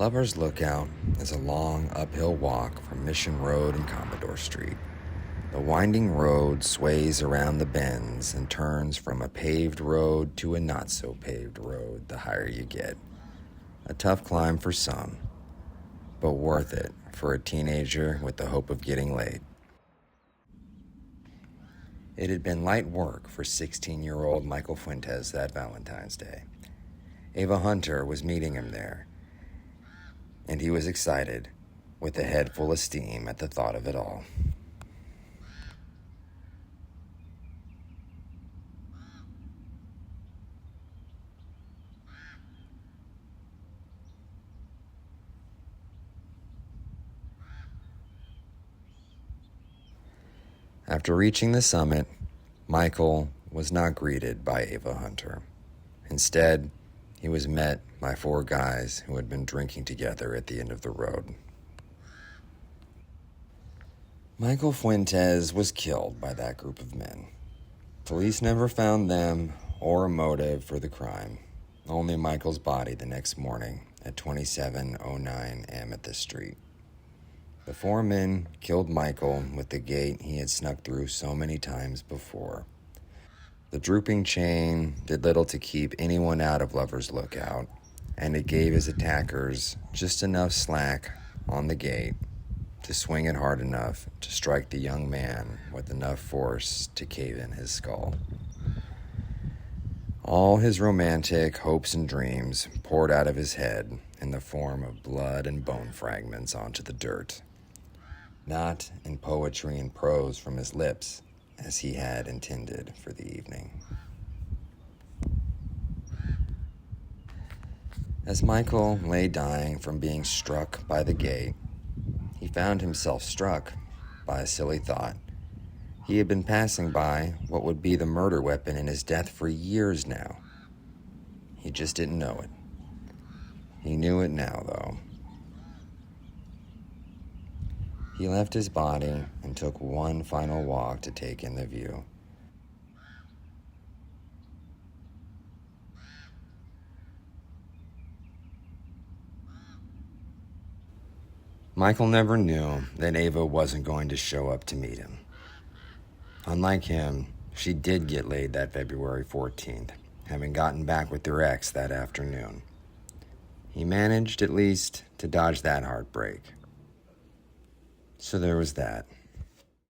Lover's Lookout is a long uphill walk from Mission Road and Commodore Street. The winding road sways around the bends and turns from a paved road to a not-so-paved road the higher you get. A tough climb for some, but worth it for a teenager with the hope of getting laid. It had been light work for 16-year-old Michael Fuentes that Valentine's Day. Ava Hunter was meeting him there, and he was excited, with a head full of steam at the thought of it all. After reaching the summit, Michael was not greeted by Ava Hunter. Instead, he was met by 4 guys who had been drinking together at the end of the road. Michael Fuentes was killed by that group of men. Police never found them or a motive for the crime, only Michael's body the next morning at 2709 Amethyst Street. The 4 men killed Michael with the gate he had snuck through so many times before. The drooping chain did little to keep anyone out of Lover's Lookout, and it gave his attackers just enough slack on the gate to swing it hard enough to strike the young man with enough force to cave in his skull. All his romantic hopes and dreams poured out of his head in the form of blood and bone fragments onto the dirt, not in poetry and prose from his lips, as he had intended for the evening. As Michael lay dying from being struck by the gate, he found himself struck by a silly thought. He had been passing by what would be the murder weapon in his death for years now. He just didn't know it. He knew it now, though. He left his body and took one final walk to take in the view. Michael never knew that Ava wasn't going to show up to meet him. Unlike him, she did get laid that February 14th, having gotten back with her ex that afternoon. He managed, at least, to dodge that heartbreak. So there was that.